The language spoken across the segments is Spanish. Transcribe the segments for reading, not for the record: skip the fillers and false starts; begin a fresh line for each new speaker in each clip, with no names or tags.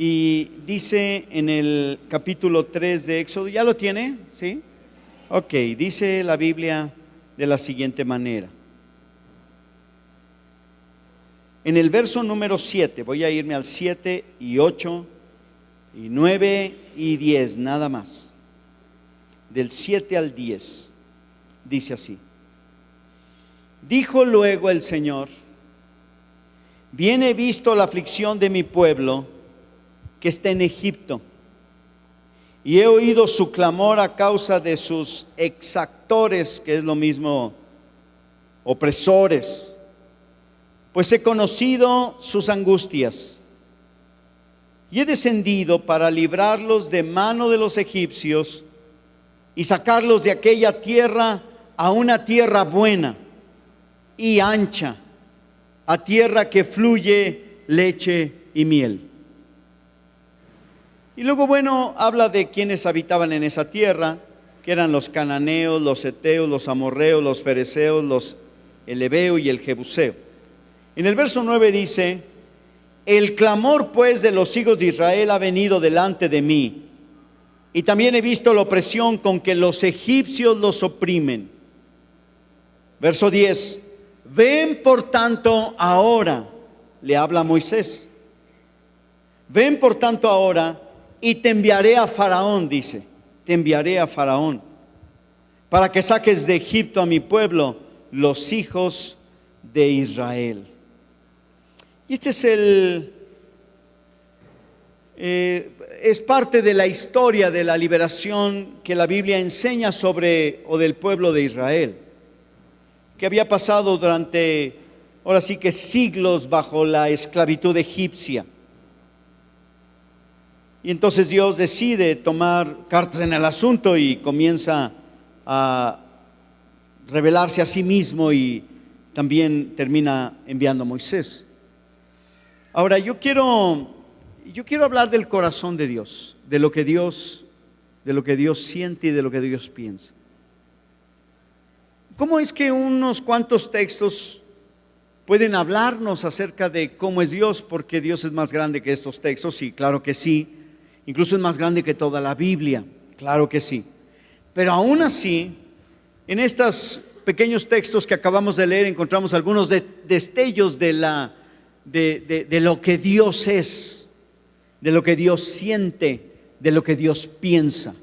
Y dice en el capítulo 3 de Éxodo, ¿ya lo tiene? ¿Sí? Ok, dice la Biblia de la siguiente manera. En el verso número 7, voy a irme al 7 y 8 y 9 y 10, nada más. Del 7 al 10, dice así. Dijo luego el Señor: bien he visto la aflicción de mi pueblo que está en Egipto, y he oído su clamor a causa de sus exactores, que es lo mismo, opresores, pues he conocido sus angustias, y he descendido para librarlos de mano de los egipcios y sacarlos de aquella tierra a una tierra buena y ancha, a tierra que fluye leche y miel. Y luego, bueno, habla de quienes habitaban en esa tierra, que eran los cananeos, los heteos, los amorreos, los fereceos, el heveo y el jebuseo. En el verso 9 dice: el clamor pues de los hijos de Israel ha venido delante de mí, y también he visto la opresión con que los egipcios los oprimen. Verso 10: ven por tanto ahora, le habla a Moisés, ven por tanto ahora y te enviaré a Faraón, dice, te enviaré a Faraón, para que saques de Egipto a mi pueblo, los hijos de Israel. Y este es parte de la historia de la liberación que la Biblia enseña sobre, o del pueblo de Israel, que había pasado durante, ahora sí que siglos, bajo la esclavitud egipcia. Y entonces Dios decide tomar cartas en el asunto y comienza a revelarse a sí mismo, y también termina enviando a Moisés. Ahora yo quiero hablar del corazón de Dios, de lo que Dios siente y de lo que Dios piensa. ¿Cómo es que unos cuantos textos pueden hablarnos acerca de cómo es Dios? Porque Dios es más grande que estos textos, sí, claro que sí. Incluso es más grande que toda la Biblia, claro que sí. Pero aún así, en estos pequeños textos que acabamos de leer, encontramos algunos destellos de lo que Dios es, de lo que Dios siente, de lo que Dios piensa.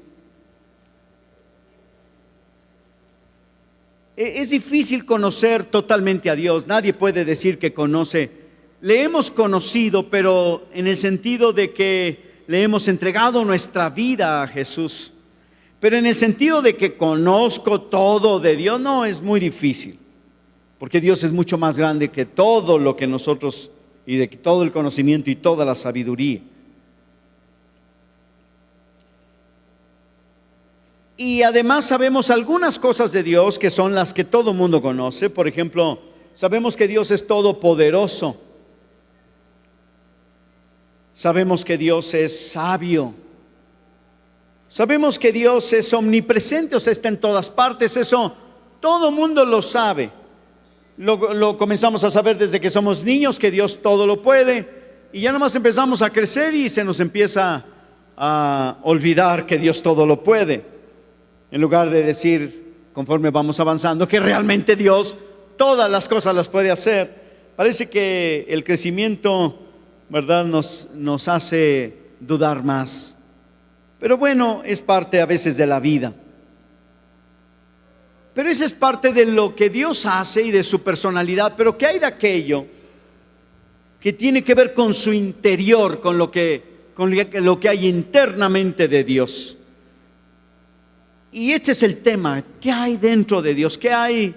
Es difícil conocer totalmente a Dios. Nadie puede decir que conoce. Le hemos conocido, pero en el sentido de que le hemos entregado nuestra vida a Jesús. Pero en el sentido de que conozco todo de Dios, no, es muy difícil. Porque Dios es mucho más grande que todo lo que nosotros, y de todo el conocimiento y toda la sabiduría. Y además sabemos algunas cosas de Dios que son las que todo mundo conoce. Por ejemplo, sabemos que Dios es todopoderoso. Sabemos que Dios es sabio. Sabemos que Dios es omnipresente, o sea, está en todas partes. Eso todo mundo lo sabe. Lo comenzamos a saber desde que somos niños, que Dios todo lo puede. Y ya nomás empezamos a crecer y se nos empieza a olvidar que Dios todo lo puede. En lugar de decir, conforme vamos avanzando, que realmente Dios todas las cosas las puede hacer. Parece que el crecimiento, ¿verdad?, nos hace dudar más. Pero bueno, es parte a veces de la vida. Pero esa es parte de lo que Dios hace y de su personalidad. Pero ¿qué hay de aquello que tiene que ver con su interior, con lo que hay internamente de Dios? Y este es el tema. ¿Qué hay dentro de Dios? ¿Qué hay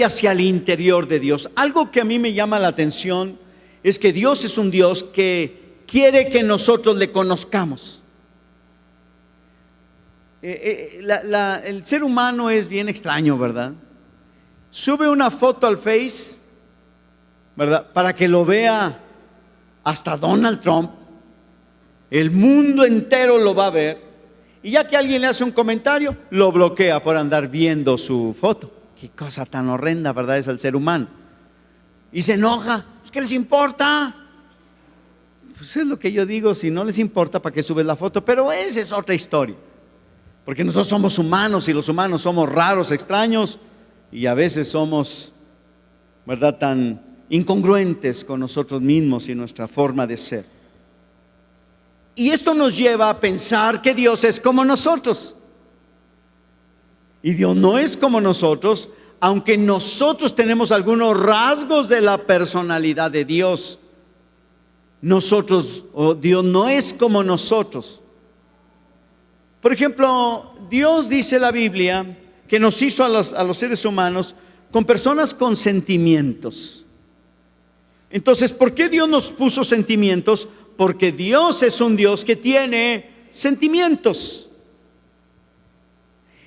hacia el interior de Dios? Algo que a mí me llama la atención es que Dios es un Dios que quiere que nosotros le conozcamos. El ser humano es bien extraño, ¿verdad? Sube una foto al Face, ¿verdad?, para que lo vea hasta Donald Trump. El mundo entero lo va a ver. Y ya que alguien le hace un comentario, lo bloquea por andar viendo su foto. Qué cosa tan horrenda, ¿verdad?, es el ser humano. Y se enoja. ¿Qué les importa? pues es lo que yo digo, si no les importa, ¿para qué subes la foto? Pero esa es otra historia. Porque nosotros somos humanos y los humanos somos raros, extraños y a veces somos, ¿verdad?, tan incongruentes con nosotros mismos y nuestra forma de ser. Y esto nos lleva a pensar que Dios es como nosotros. Y Dios no es como nosotros, aunque nosotros tenemos algunos rasgos de la personalidad de Dios. Dios no es como nosotros. Por ejemplo, Dios dice en la Biblia que nos hizo a los seres humanos con personas con sentimientos. Entonces, ¿por qué Dios nos puso sentimientos? Porque Dios es un Dios que tiene sentimientos.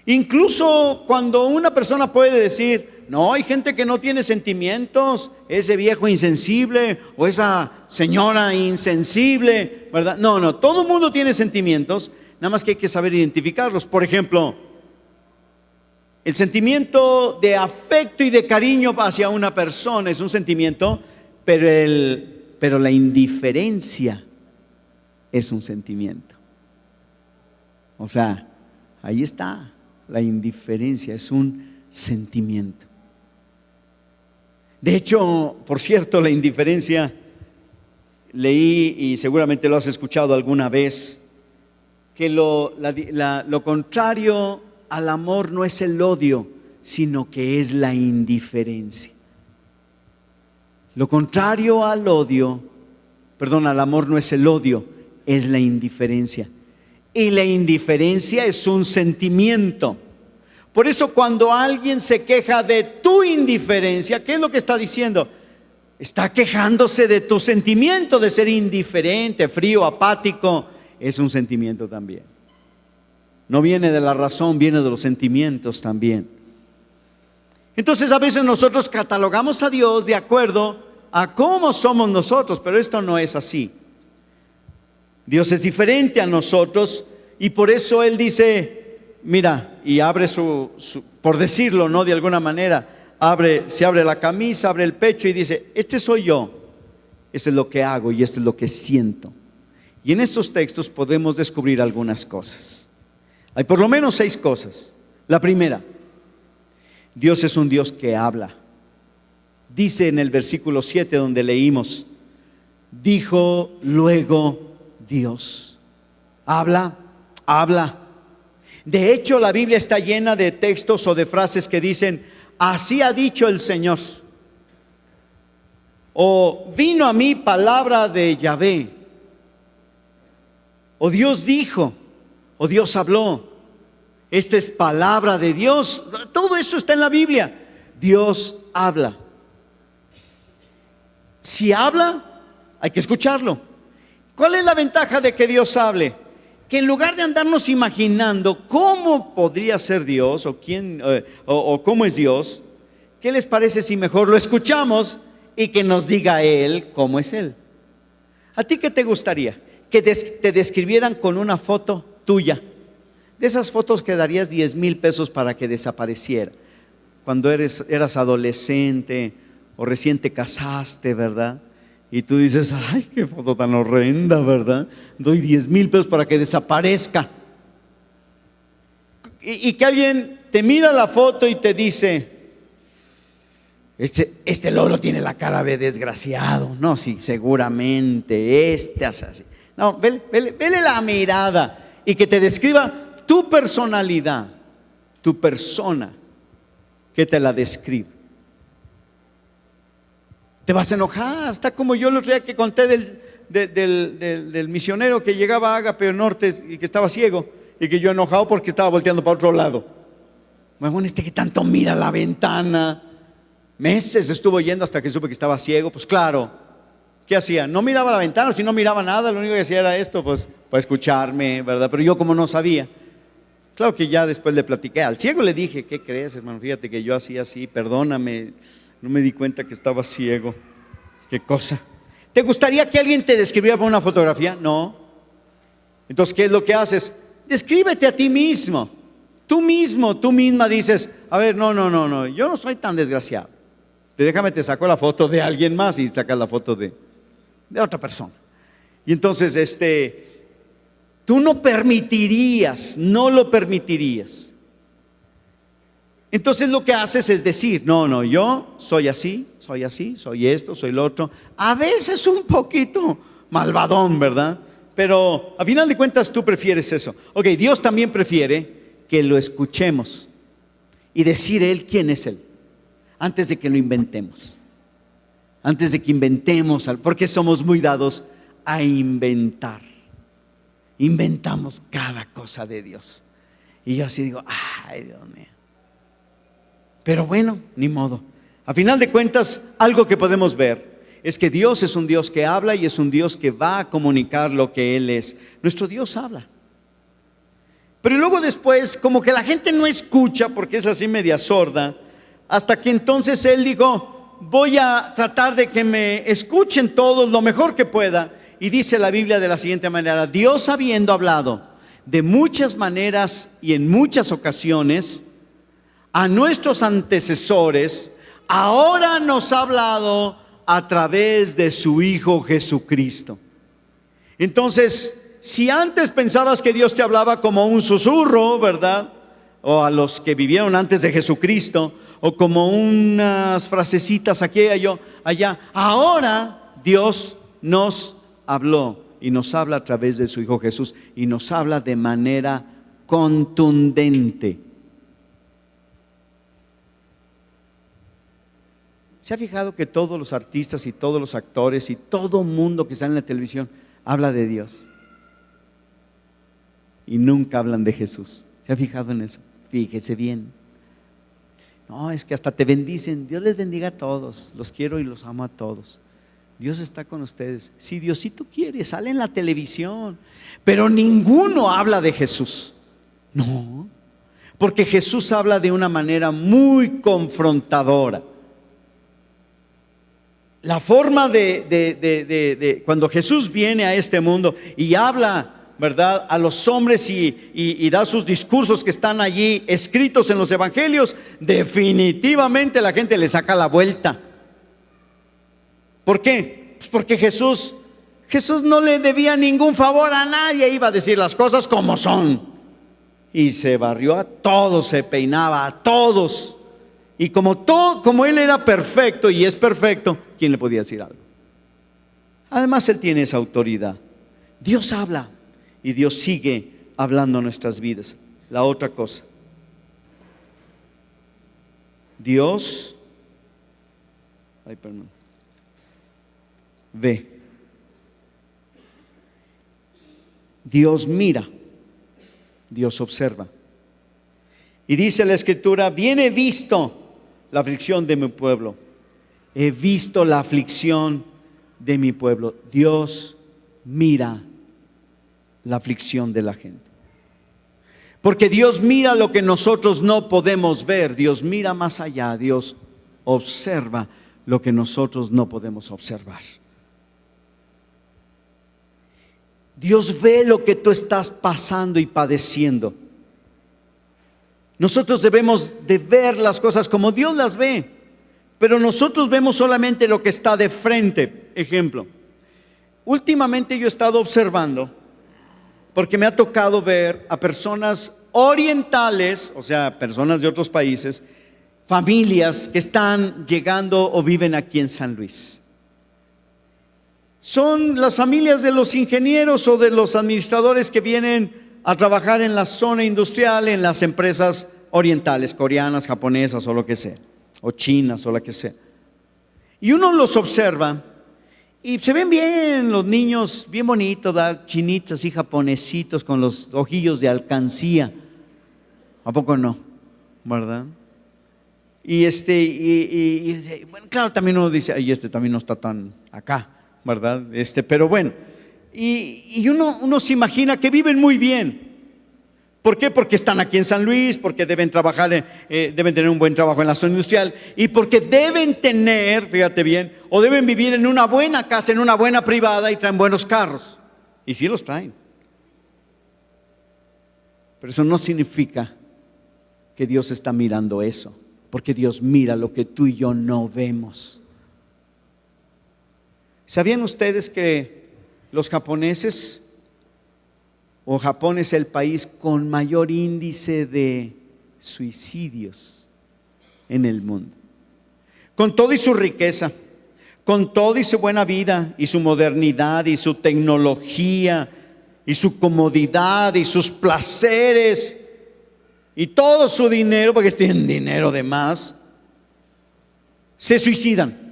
Incluso cuando una persona puede decir, no, hay gente que no tiene sentimientos, ese viejo insensible o esa señora insensible, ¿verdad? No, todo el mundo tiene sentimientos, nada más que hay que saber identificarlos. Por ejemplo, el sentimiento de afecto y de cariño hacia una persona es un sentimiento, pero la indiferencia es un sentimiento. O sea, ahí está, la indiferencia es un sentimiento. De hecho, por cierto, la indiferencia, leí y seguramente lo has escuchado alguna vez, que lo contrario al amor no es el odio, sino que es la indiferencia. Lo contrario al amor no es el odio, es la indiferencia. Y la indiferencia es un sentimiento. Por eso cuando alguien se queja de tu indiferencia, ¿qué es lo que está diciendo? Está quejándose de tu sentimiento de ser indiferente, frío, apático. Es un sentimiento también. No viene de la razón, viene de los sentimientos también. Entonces a veces nosotros catalogamos a Dios de acuerdo a cómo somos nosotros, pero esto no es así. Dios es diferente a nosotros y por eso Él dice, mira, y abre por decirlo, ¿no?, de alguna manera, se abre la camisa, abre el pecho y dice, este soy yo, este es lo que hago y este es lo que siento. Y en estos textos podemos descubrir algunas cosas. Hay por lo menos 6 cosas. La primera, Dios es un Dios que habla. Dice en el versículo 7 donde leímos, dijo luego Dios. Habla. De hecho, la Biblia está llena de textos o de frases que dicen, así ha dicho el Señor. O vino a mí palabra de Yahvé. O Dios dijo, o Dios habló. Esta es palabra de Dios. Todo eso está en la Biblia. Dios habla. Si habla, hay que escucharlo. ¿Cuál es la ventaja de que Dios hable? Que en lugar de andarnos imaginando cómo podría ser Dios o cómo es Dios, ¿qué les parece si mejor lo escuchamos y que nos diga Él cómo es Él? ¿A ti qué te gustaría? Que te describieran con una foto tuya. De esas fotos que darías 10,000 pesos para que desapareciera. Cuando eras adolescente o recién te casaste, ¿verdad? Y tú dices, ay, qué foto tan horrenda, ¿verdad? Doy 10,000 pesos para que desaparezca. Y que alguien te mira la foto y te dice, este Lolo tiene la cara de desgraciado. No, sí, seguramente, hace así. No, vele la mirada y que te describa tu personalidad, tu persona, que te la describe. Te vas a enojar. Está como yo el otro día que conté del misionero que llegaba a Agape Norte y que estaba ciego y que yo enojado porque estaba volteando para otro lado. Bueno, que tanto mira la ventana. Meses estuvo yendo hasta que supe que estaba ciego. Pues claro, ¿qué hacía? No miraba la ventana, si no miraba nada, lo único que hacía era esto, pues para escucharme, ¿verdad? Pero yo como no sabía. Claro que ya después le platiqué. Al ciego le dije, ¿qué crees, hermano? Fíjate que yo hacía así, perdóname. No me di cuenta que estaba ciego. ¿Qué cosa? ¿Te gustaría que alguien te describiera por una fotografía? No. Entonces, ¿qué es lo que haces? Descríbete a ti mismo. Tú misma dices, a ver, no, yo no soy tan desgraciado. Te saco la foto de alguien más y sacas la foto de otra persona. Y entonces, tú no lo permitirías. Entonces lo que haces es decir, no, yo soy así, soy esto, soy lo otro. A veces un poquito malvadón, ¿verdad? Pero a final de cuentas tú prefieres eso. Ok, Dios también prefiere que lo escuchemos y decir Él quién es Él, antes de que lo inventemos. Antes de que inventemos, porque somos muy dados a inventar. Inventamos cada cosa de Dios. Y yo así digo, ay, Dios mío. Pero bueno, ni modo. A final de cuentas, algo que podemos ver es que Dios es un Dios que habla y es un Dios que va a comunicar lo que Él es. Nuestro Dios habla. Pero luego después, como que la gente no escucha porque es así media sorda, hasta que entonces Él dijo, voy a tratar de que me escuchen todos lo mejor que pueda. Y dice la Biblia de la siguiente manera: Dios, habiendo hablado de muchas maneras y en muchas ocasiones a nuestros antecesores, ahora nos ha hablado a través de su Hijo Jesucristo. Entonces, si antes pensabas que Dios te hablaba como un susurro, ¿verdad? O a los que vivieron antes de Jesucristo, o como unas frasecitas aquí y allá, ahora Dios nos habló y nos habla a través de su Hijo Jesús, y nos habla de manera contundente. ¿Se ha fijado que todos los artistas y todos los actores y todo mundo que está en la televisión habla de Dios y nunca hablan de Jesús? ¿Se ha fijado en eso? Fíjese bien. No, es que hasta te bendicen. Dios les bendiga a todos, los quiero y los amo a todos. Dios está con ustedes. Si Diosito quiere, sale en la televisión, pero ninguno habla de Jesús. No, porque Jesús habla de una manera muy confrontadora. La forma de cuando Jesús viene a este mundo y habla, ¿verdad?, a los hombres y da sus discursos que están allí escritos en los evangelios, definitivamente la gente le saca la vuelta. ¿Por qué? Pues porque Jesús no le debía ningún favor a nadie, iba a decir las cosas como son. Y se barrió a todos, se peinaba a todos. Y como Él era perfecto y es perfecto, ¿quién le podía decir algo? Además, Él tiene esa autoridad. Dios habla y Dios sigue hablando en nuestras vidas. La otra cosa, Dios ve. Dios mira. Dios observa. Y dice la Escritura: bien he visto la aflicción de mi pueblo. He visto la aflicción de mi pueblo. Dios mira la aflicción de la gente. Porque Dios mira lo que nosotros no podemos ver. Dios mira más allá. Dios observa lo que nosotros no podemos observar. Dios ve lo que tú estás pasando y padeciendo. Nosotros debemos de ver las cosas como Dios las ve, pero nosotros vemos solamente lo que está de frente. Ejemplo, últimamente yo he estado observando, porque me ha tocado ver a personas orientales, o sea, personas de otros países, familias que están llegando o viven aquí en San Luis. Son las familias de los ingenieros o de los administradores que vienen a trabajar en la zona industrial, en las empresas orientales, coreanas, japonesas o lo que sea, o chinas o lo que sea. Y uno los observa y se ven bien los niños, bien bonitos, chinitos y japonesitos con los ojillos de alcancía. ¿A poco no? ¿Verdad? Y bueno, claro, también uno dice, ay, también no está tan acá, ¿verdad? Pero bueno, y uno se imagina que viven muy bien. ¿Por qué? Porque están aquí en San Luis, porque deben trabajar, deben tener un buen trabajo en la zona industrial, y porque deben tener, fíjate bien, o deben vivir en una buena casa, en una buena privada, y traen buenos carros. Y sí los traen. Pero eso no significa que Dios está mirando eso, porque Dios mira lo que tú y yo no vemos. ¿Sabían ustedes que Los japoneses, o Japón es el país con mayor índice de suicidios en el mundo. Con todo y su riqueza, con todo y su buena vida y su modernidad y su tecnología y su comodidad y sus placeres y todo su dinero, porque tienen dinero de más, se suicidan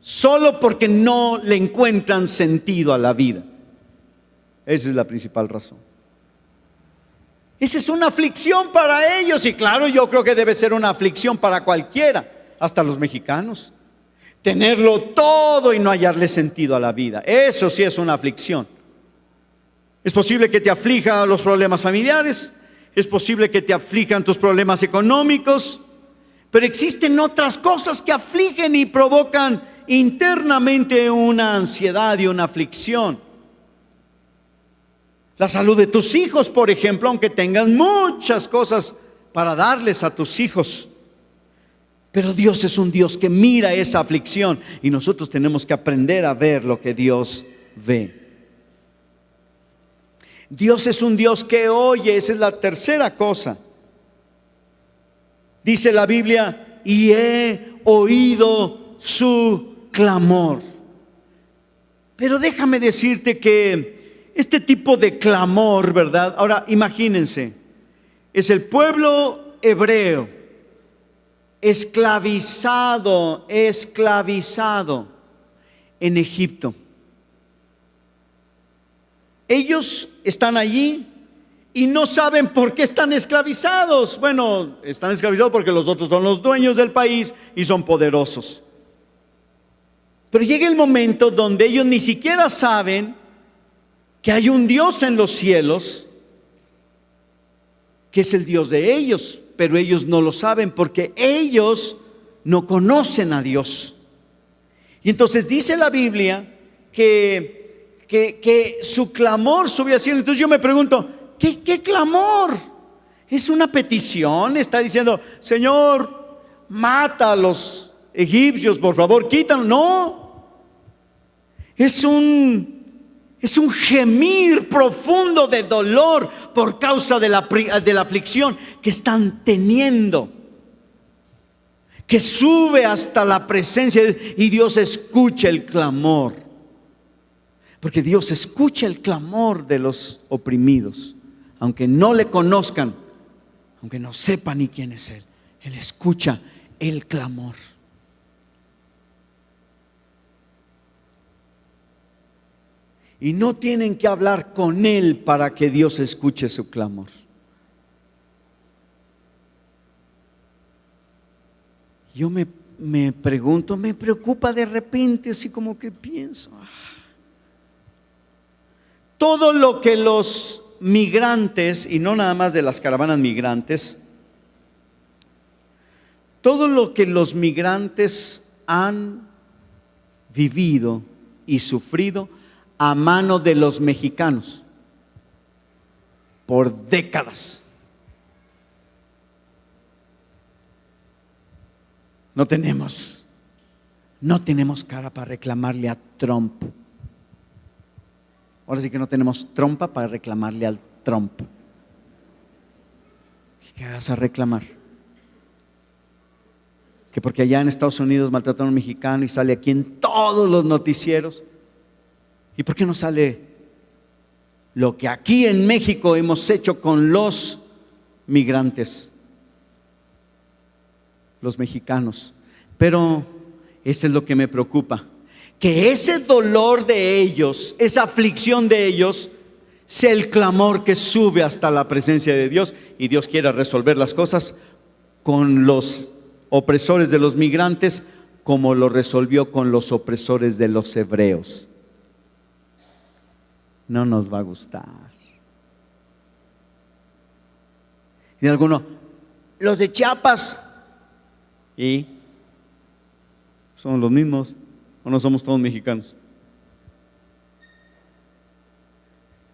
solo porque no le encuentran sentido a la vida. Esa es la principal razón. Esa es una aflicción para ellos, y claro, yo creo que debe ser una aflicción para cualquiera, hasta los mexicanos. Tenerlo todo y no hallarle sentido a la vida, eso sí es una aflicción. Es posible que te aflijan los problemas familiares, es posible que te aflijan tus problemas económicos, pero existen otras cosas que afligen y provocan internamente una ansiedad y una aflicción. La salud de tus hijos, por ejemplo, aunque tengas muchas cosas para darles a tus hijos, pero Dios es un Dios que mira esa aflicción y nosotros tenemos que aprender a ver lo que Dios ve. Dios es un Dios que oye, esa es la tercera cosa. Dice la Biblia, y he oído su clamor. Pero déjame decirte que este tipo de clamor, ¿verdad? Ahora imagínense, es el pueblo hebreo esclavizado en Egipto. Ellos están allí y no saben por qué están esclavizados. Bueno, están esclavizados porque los otros son los dueños del país y son poderosos. Pero llega el momento donde ellos ni siquiera saben que hay un Dios en los cielos, que es el Dios de ellos, pero ellos no lo saben porque ellos no conocen a Dios. Y entonces dice la Biblia que su clamor subió al cielo. Entonces yo me pregunto, ¿qué clamor? Es una petición, está diciendo, Señor, mata a los egipcios, por favor, quítalos. No, es un gemir profundo de dolor por causa de la aflicción que están teniendo, que sube hasta la presencia y Dios escucha el clamor, porque Dios escucha el clamor de los oprimidos, aunque no le conozcan, aunque no sepan ni quién es Él. Él escucha el clamor. Y no tienen que hablar con Él para que Dios escuche su clamor. Yo me pregunto, me preocupa de repente, así como que pienso, todo lo que los migrantes, y no nada más de las caravanas migrantes, todo lo que los migrantes han vivido y sufrido a mano de los mexicanos por décadas. No tenemos cara para reclamarle a Trump. Ahora sí que no tenemos trompa para reclamarle al Trump. ¿Qué vas a reclamar? Que porque allá en Estados Unidos maltrataron a un mexicano y sale aquí en todos los noticieros. ¿Y por qué no sale lo que aquí en México hemos hecho con los migrantes, los mexicanos? Pero eso es lo que me preocupa, que ese dolor de ellos, esa aflicción de ellos, sea el clamor que sube hasta la presencia de Dios, y Dios quiera resolver las cosas con los opresores de los migrantes, como lo resolvió con los opresores de los hebreos. No nos va a gustar. Y alguno, los de Chiapas, ¿y son los mismos o no somos todos mexicanos?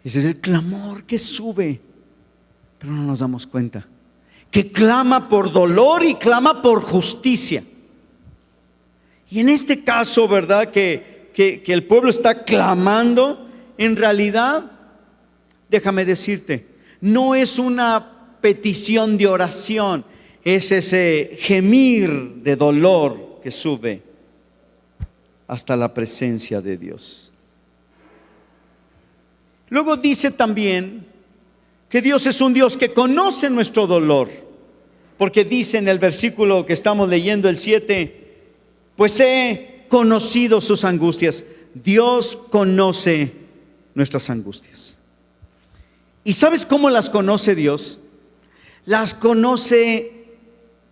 Ese es el clamor que sube, pero no nos damos cuenta, que clama por dolor y clama por justicia. Y en este caso, ¿verdad? Que el pueblo está clamando en realidad, déjame decirte, no es una petición de oración, es ese gemir de dolor que sube hasta la presencia de Dios. Luego dice también que Dios es un Dios que conoce nuestro dolor, porque dice en el versículo que estamos leyendo, el 7, pues he conocido sus angustias. Dios conoce nuestras angustias. ¿Y sabes cómo las conoce Dios? Las conoce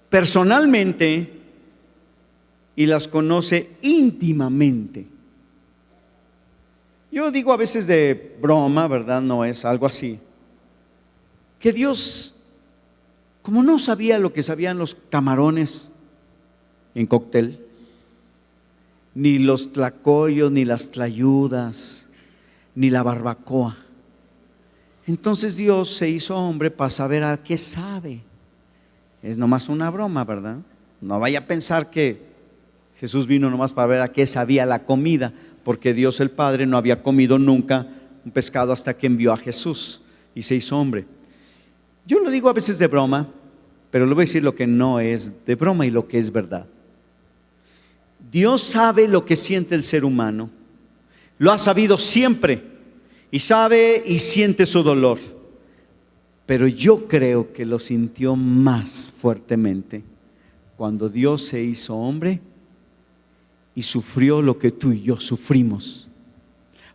personalmente y las conoce íntimamente. Yo digo a veces de broma, ¿verdad? No es algo así. Que Dios, como no sabía lo que sabían los camarones en cóctel, ni los tlacoyos, ni las tlayudas, ni la barbacoa, entonces Dios se hizo hombre para saber a qué sabe. Es nomás una broma, ¿verdad? No vaya a pensar que Jesús vino nomás para ver a qué sabía la comida, porque Dios el Padre no había comido nunca un pescado hasta que envió a Jesús y se hizo hombre. Yo lo digo a veces de broma, pero le voy a decir lo que no es de broma y lo que es verdad. Dios sabe lo que siente el ser humano, lo ha sabido siempre, y sabe y siente su dolor, pero yo creo que lo sintió más fuertemente cuando Dios se hizo hombre y sufrió lo que tú y yo sufrimos.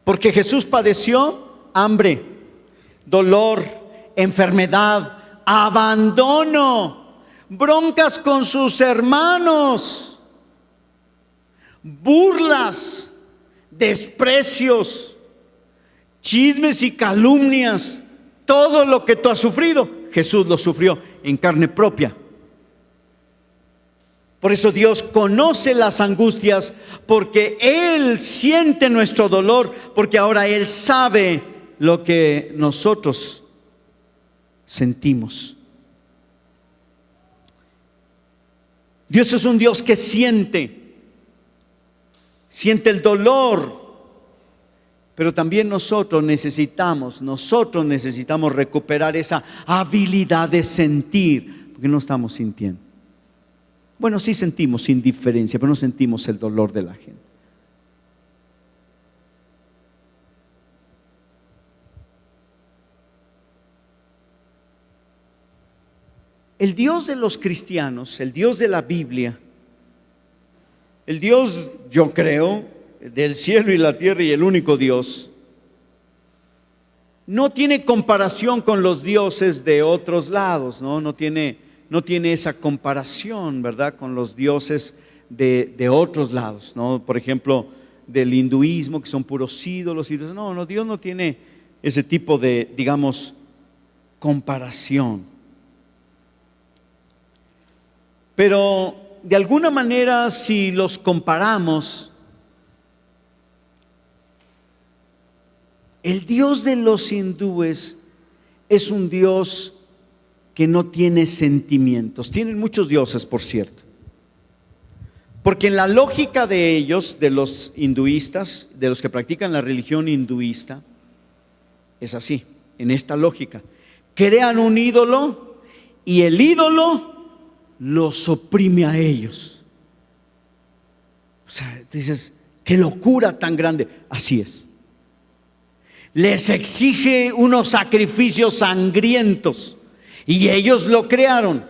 Porque Jesús padeció hambre, dolor, enfermedad, abandono, broncas con sus hermanos, burlas, desprecios, chismes y calumnias. Todo lo que tú has sufrido, Jesús lo sufrió en carne propia. Por eso Dios conoce las angustias, porque Él siente nuestro dolor, porque ahora Él sabe lo que nosotros sentimos. Dios es un Dios que siente el dolor, pero también nosotros necesitamos recuperar esa habilidad de sentir, porque no estamos sintiendo. Bueno, sí sentimos indiferencia, pero no sentimos el dolor de la gente. El Dios de los cristianos, el Dios de la Biblia, el Dios, yo creo, del cielo y la tierra y el único Dios, no tiene comparación con los dioses de otros lados, no tiene esa comparación, ¿verdad?, con los dioses de otros lados, ¿no? Por ejemplo, del hinduismo, que son puros ídolos. No, Dios no tiene ese tipo de, digamos, comparación. Pero de alguna manera, si los comparamos, el Dios de los hindúes es un Dios que no tiene sentimientos. Tienen muchos dioses, por cierto, porque en la lógica de ellos, de los hinduistas, de los que practican la religión hinduista, es así, en esta lógica: crean un ídolo y el ídolo los oprime a ellos. O sea, dices, qué locura tan grande. Así es. Les exige unos sacrificios sangrientos y ellos lo crearon.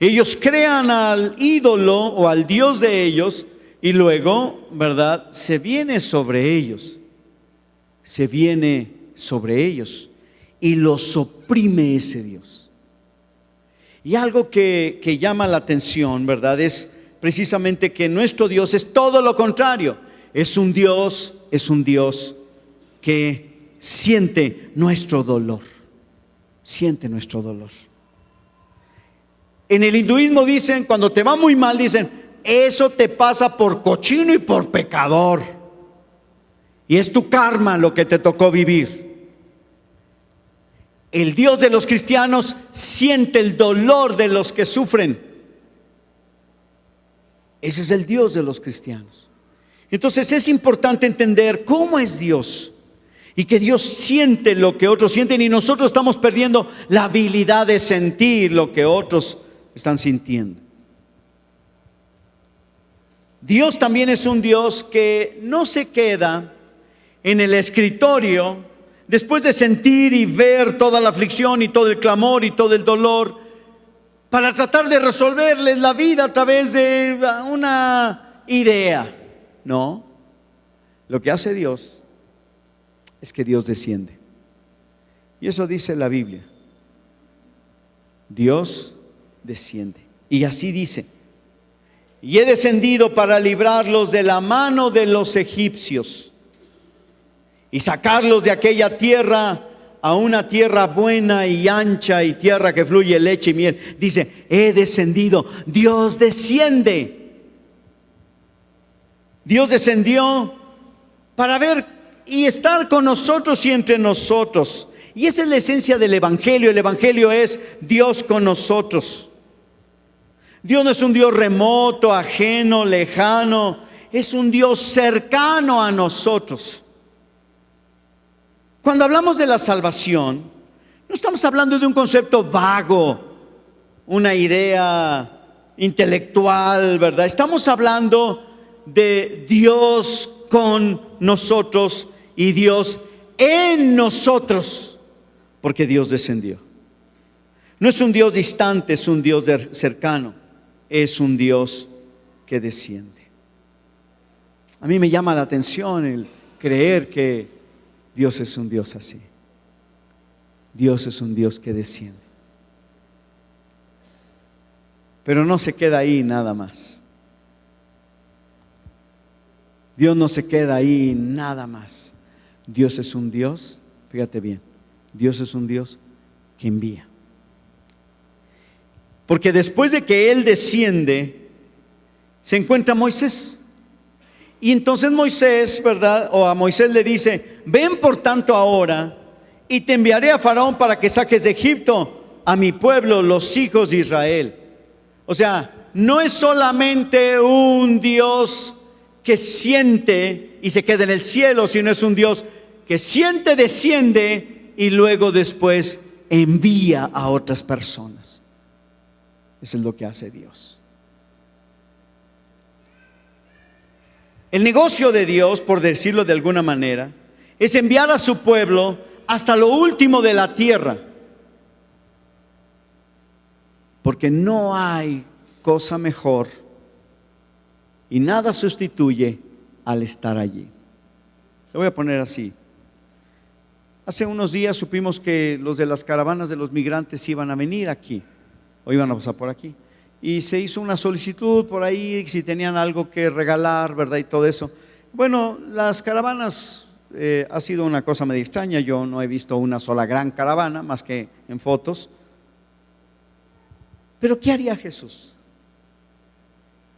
Ellos crean al ídolo o al Dios de ellos y luego, ¿verdad?, se viene sobre ellos. Se viene sobre ellos y los oprime ese Dios. Y algo que llama la atención, ¿verdad?, es precisamente que nuestro Dios es todo lo contrario. Es un Dios que siente nuestro dolor. Siente nuestro dolor. En el hinduismo dicen, cuando te va muy mal, dicen, eso te pasa por cochino y por pecador. Y es tu karma lo que te tocó vivir. El Dios de los cristianos siente el dolor de los que sufren. Ese es el Dios de los cristianos. Entonces es importante entender cómo es Dios y que Dios siente lo que otros sienten y nosotros estamos perdiendo la habilidad de sentir lo que otros están sintiendo. Dios también es un Dios que no se queda en el escritorio después de sentir y ver toda la aflicción y todo el clamor y todo el dolor para tratar de resolverles la vida a través de una idea. No, lo que hace Dios es que Dios desciende. Y eso dice la Biblia. Dios desciende. Y así dice: y he descendido para librarlos de la mano de los egipcios y sacarlos de aquella tierra a una tierra buena y ancha y tierra que fluye leche y miel. Dice, he descendido. Dios desciende. Dios descendió para ver y estar con nosotros y entre nosotros. Y esa es la esencia del Evangelio. El Evangelio es Dios con nosotros. Dios no es un Dios remoto, ajeno, lejano. Es un Dios cercano a nosotros. Cuando hablamos de la salvación, no estamos hablando de un concepto vago, una idea intelectual, ¿verdad? Estamos hablando de Dios con nosotros y Dios en nosotros, porque Dios descendió. No es un Dios distante, es un Dios cercano, es un Dios que desciende. A mí me llama la atención el creer que Dios es un Dios así. Dios es un Dios que desciende. Pero no se queda ahí nada más. Dios no se queda ahí nada más. Dios es un Dios, fíjate bien, Dios es un Dios que envía. Porque después de que Él desciende, se encuentra Moisés. Y entonces Moisés, ¿verdad? O a Moisés le dice, ven por tanto ahora y te enviaré a Faraón para que saques de Egipto a mi pueblo, los hijos de Israel. O sea, no es solamente un Dios que siente y se queda en el cielo, sino es un Dios que siente, desciende y luego después envía a otras personas. Eso es lo que hace Dios. El negocio de Dios, por decirlo de alguna manera, es enviar a su pueblo hasta lo último de la tierra. Porque no hay cosa mejor y nada sustituye al estar allí. Lo voy a poner así. Hace unos días supimos que los de las caravanas de los migrantes iban a venir aquí, o iban a pasar por aquí. Y se hizo una solicitud por ahí, si tenían algo que regalar, ¿verdad? Y todo eso. Bueno, las caravanas ha sido una cosa medio extraña. Yo no he visto una sola gran caravana, más que en fotos. Pero ¿qué haría Jesús?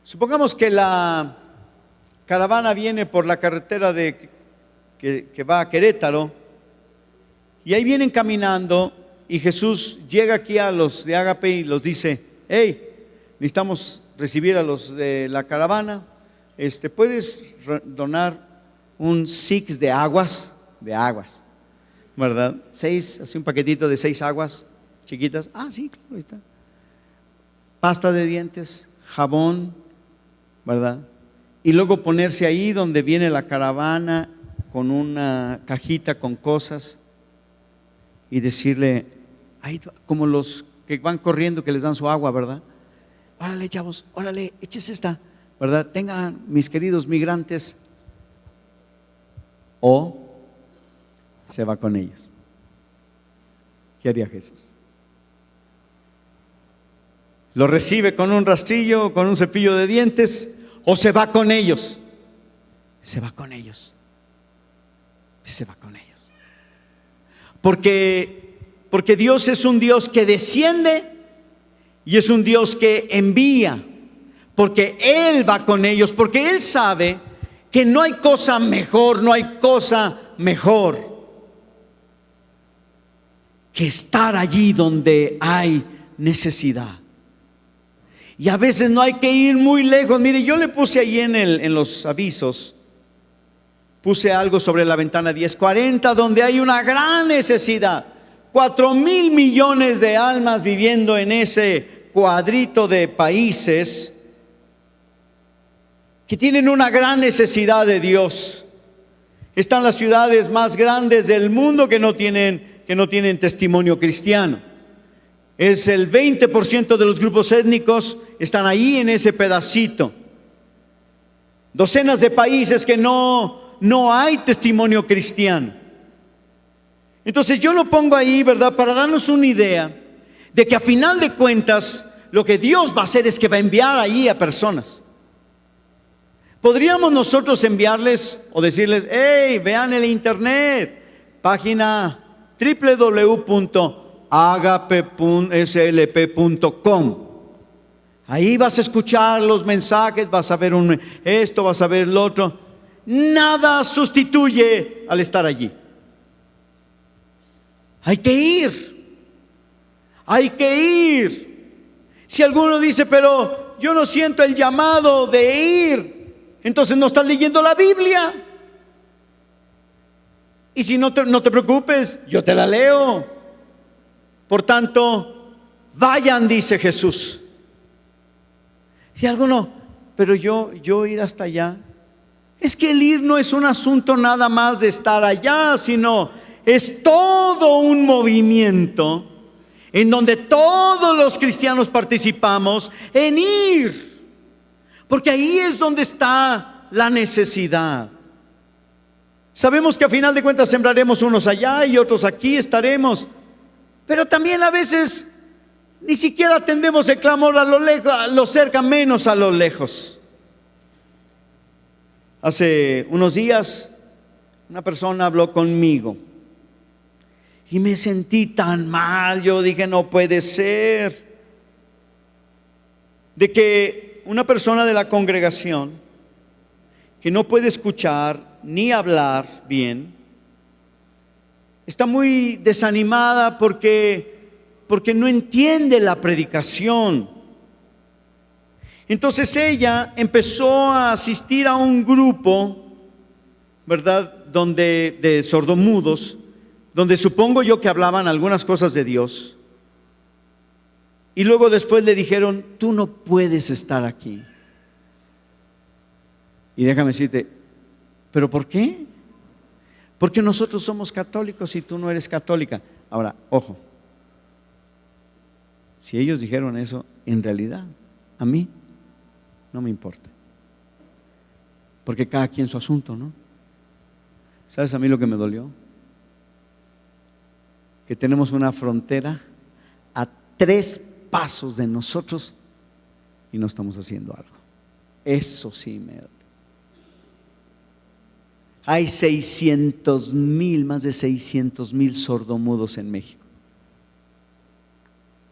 Supongamos que la caravana viene por la carretera que va a Querétaro, y ahí vienen caminando, y Jesús llega aquí a los de Ágape y los dice, hey, necesitamos recibir a los de la caravana, ¿puedes donar un six de aguas, ¿verdad? 6, así un paquetito de 6 aguas chiquitas. Ah, sí, claro, ahí está. Pasta de dientes, jabón, ¿verdad? Y luego ponerse ahí donde viene la caravana con una cajita con cosas y decirle, ahí, como los que van corriendo que les dan su agua, ¿verdad? Órale, chavos, órale, échese esta, ¿verdad? Tengan mis queridos migrantes. O se va con ellos. ¿Qué haría Jesús? ¿Lo recibe con un rastrillo, con un cepillo de dientes, o se va con ellos? Se va con ellos. Se va con ellos. Porque Dios es un Dios que desciende y es un Dios que envía, porque Él va con ellos, porque Él sabe que no hay cosa mejor, no hay cosa mejor que estar allí donde hay necesidad. Y a veces no hay que ir muy lejos. Mire, yo le puse ahí en los avisos puse algo sobre la ventana 1040, donde hay una gran necesidad. 4,000 millones de almas viviendo en ese cuadrito de países que tienen una gran necesidad de Dios. Están las ciudades más grandes del mundo que no tienen testimonio cristiano. Es el 20% de los grupos étnicos están ahí en ese pedacito. Docenas de países que no hay testimonio cristiano. Entonces yo lo pongo ahí, ¿verdad? Para darnos una idea de que a final de cuentas lo que Dios va a hacer es que va a enviar ahí a personas. Podríamos nosotros enviarles o decirles: hey, vean el internet, página www.agape.slp.com. Ahí vas a escuchar los mensajes, vas a ver esto, vas a ver lo otro. Nada sustituye al estar allí. Hay que ir. Hay que ir. Si alguno dice: pero yo no siento el llamado de ir, entonces no estás leyendo la Biblia. Y si no te preocupes, yo te la leo. Por tanto, vayan, dice Jesús. Y alguno: pero yo ir hasta allá. Es que el ir no es un asunto nada más de estar allá, sino es todo un movimiento en donde todos los cristianos participamos en ir, porque ahí es donde está la necesidad. Sabemos que a final de cuentas sembraremos unos allá y otros aquí estaremos, pero también a veces ni siquiera atendemos el clamor a lo lejos, a lo cerca, menos a lo lejos. Hace unos días una persona habló conmigo y me sentí tan mal. Yo dije: no puede ser, de que una persona de la congregación que no puede escuchar ni hablar bien está muy desanimada porque no entiende la predicación. Entonces ella empezó a asistir a un grupo, ¿verdad?, de sordomudos, donde supongo yo que hablaban algunas cosas de Dios. Y luego después le dijeron: tú no puedes estar aquí. Y déjame decirte: ¿pero por qué? Porque nosotros somos católicos y tú no eres católica. Ahora, ojo, si ellos dijeron eso, en realidad a mí no me importa, porque cada quien su asunto, ¿no? ¿Sabes a mí lo que me dolió? Que tenemos una frontera a 3 pasos de nosotros y no estamos haciendo algo. Eso sí me dolió. Hay 600,000, más de 600,000 sordomudos en México.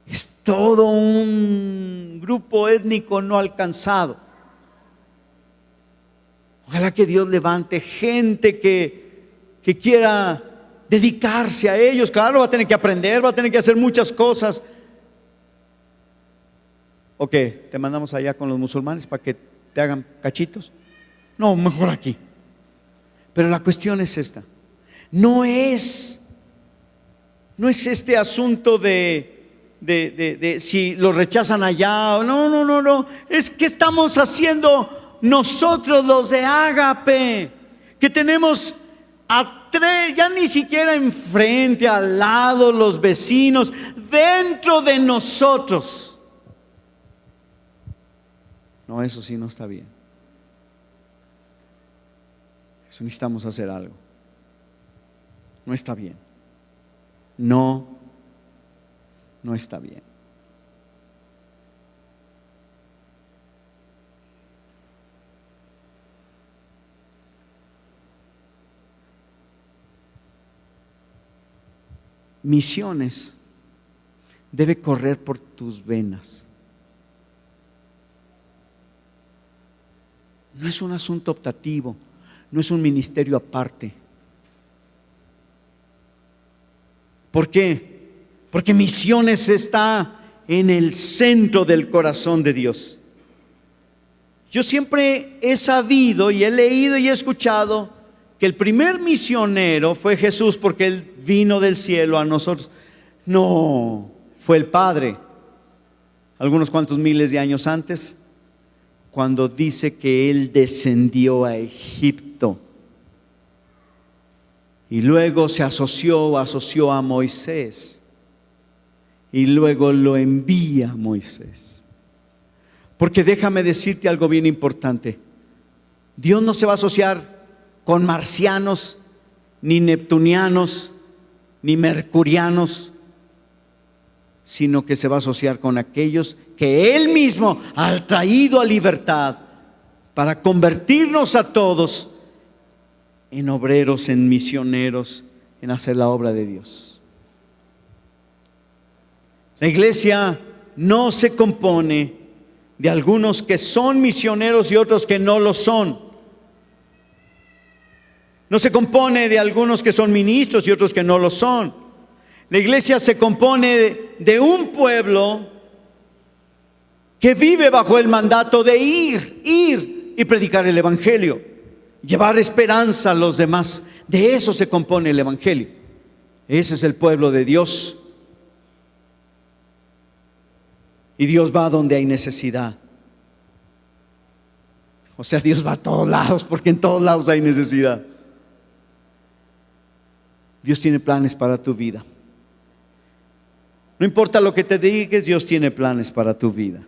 Es todo un grupo étnico no alcanzado. Ojalá que Dios levante gente que quiera dedicarse a ellos. Claro, va a tener que aprender, va a tener que hacer muchas cosas. ¿O qué? ¿Te mandamos allá con los musulmanes para que te hagan cachitos? No, mejor aquí. Pero la cuestión es esta. No es este asunto de si lo rechazan allá. No. Es que estamos haciendo nosotros los de Ágape, que tenemos a 3, ya ni siquiera enfrente, al lado, los vecinos, dentro de nosotros. No, eso sí no está bien. Eso necesitamos hacer algo. No está bien. No está bien. Misiones debe correr por tus venas. No es un asunto optativo, no es un ministerio aparte. ¿Por qué? Porque misiones está en el centro del corazón de Dios. Yo siempre he sabido y he leído y he escuchado que el primer misionero fue Jesús porque Él vino del cielo a nosotros. No, fue el Padre. Algunos cuantos miles de años antes, cuando dice que Él descendió a Egipto y luego se asoció a Moisés y luego lo envía a Moisés. Porque déjame decirte algo bien importante: Dios no se va a asociar con marcianos, ni neptunianos, ni mercurianos, sino que se va a asociar con aquellos que Él mismo ha traído a libertad para convertirnos a todos en obreros, en misioneros, en hacer la obra de Dios. La iglesia no se compone de algunos que son misioneros y otros que no lo son. No se compone de algunos que son ministros y otros que no lo son. La iglesia se compone de un pueblo que vive bajo el mandato de ir y predicar el evangelio, llevar esperanza a los demás. De eso se compone el evangelio. Ese es el pueblo de Dios. Y Dios va donde hay necesidad. O sea, Dios va a todos lados, porque en todos lados hay necesidad. Dios tiene planes para tu vida. No importa lo que te dediques, Dios tiene planes para tu vida.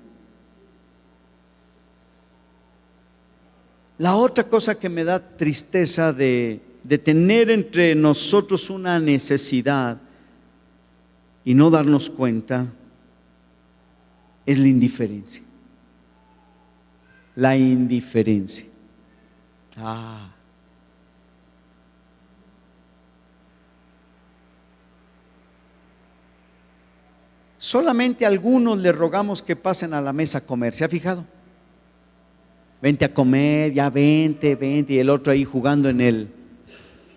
La otra cosa que me da tristeza de tener entre nosotros una necesidad y no darnos cuenta es la indiferencia. La indiferencia. Solamente a algunos les rogamos que pasen a la mesa a comer. ¿Se ha fijado? Vente a comer, ya vente. Y el otro ahí jugando iba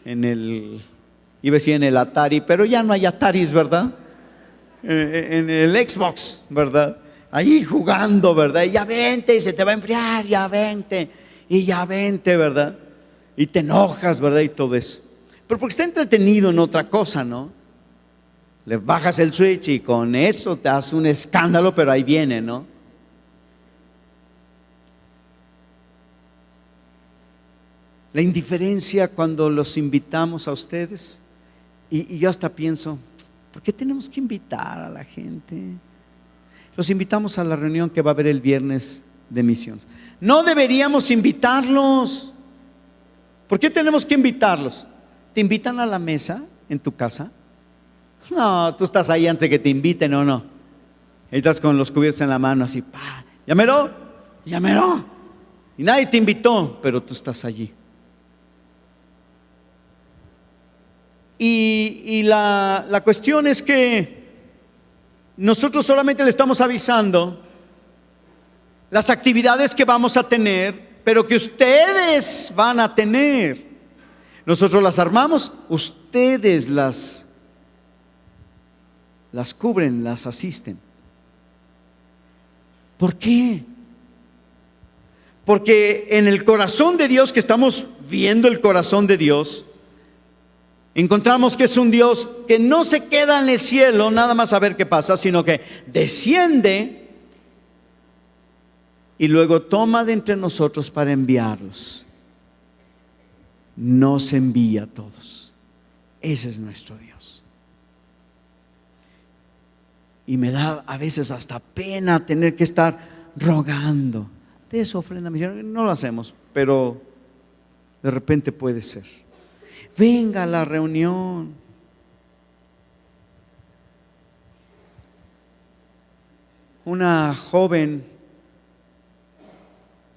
a decir en el Atari, pero ya no hay Ataris, ¿verdad? En el Xbox, ¿verdad? Ahí jugando, ¿verdad? Y ya vente, y se te va a enfriar, ya vente. Y ya vente, ¿verdad? Y te enojas, ¿verdad? Y todo eso. Pero porque está entretenido en otra cosa, ¿no? Le bajas el switch y con eso te hace un escándalo, pero ahí viene, ¿no? La indiferencia cuando los invitamos a ustedes, y yo hasta pienso, ¿por qué tenemos que invitar a la gente? Los invitamos a la reunión que va a haber el viernes de misiones. No deberíamos invitarlos. ¿Por qué tenemos que invitarlos? ¿Te invitan a la mesa en tu casa? No, tú estás ahí antes de que te inviten o no. Y estás con los cubiertos en la mano así, llámelo. Y nadie te invitó, pero tú estás allí. Y la cuestión es que nosotros solamente le estamos avisando las actividades que vamos a tener, pero que ustedes van a tener. Nosotros las armamos, ustedes las cubren, las asisten. ¿Por qué? Porque en el corazón de Dios, que estamos viendo el corazón de Dios, encontramos que es un Dios que no se queda en el cielo nada más a ver qué pasa, sino que desciende y luego toma de entre nosotros para enviarlos. Nos envía a todos. Ese es nuestro Dios. Y me da a veces hasta pena tener que estar rogando. De esa ofrenda misionera no lo hacemos, pero de repente puede ser. Venga a la reunión. Una joven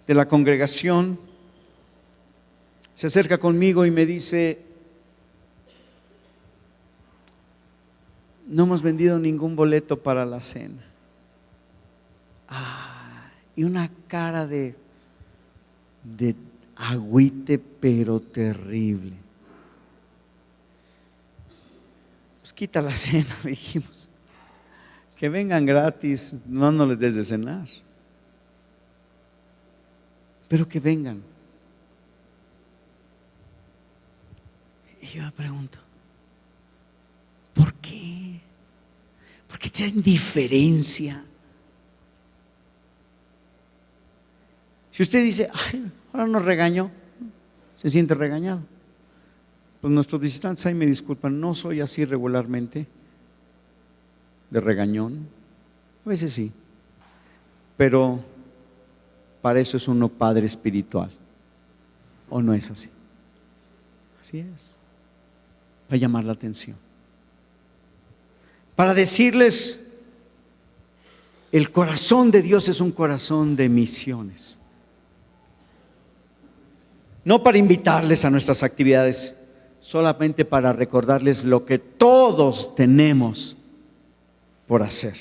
de la congregación se acerca conmigo y me dice: no hemos vendido ningún boleto para la cena. Y una cara de agüite, pero terrible. Pues quita la cena, le dijimos. Que vengan gratis, no les des de cenar. Pero que vengan. Y yo me pregunto, ¿por qué? ¿Por qué esa indiferencia? Si usted dice, ay, ahora nos regañó, se siente regañado. Pues nuestros visitantes ahí me disculpan, no soy así regularmente, de regañón. A veces sí, pero para eso es uno padre espiritual. ¿O no es así? Así es. Para llamar la atención. Para decirles, el corazón de Dios es un corazón de misiones. No para invitarles a nuestras actividades, solamente para recordarles lo que todos tenemos por hacer.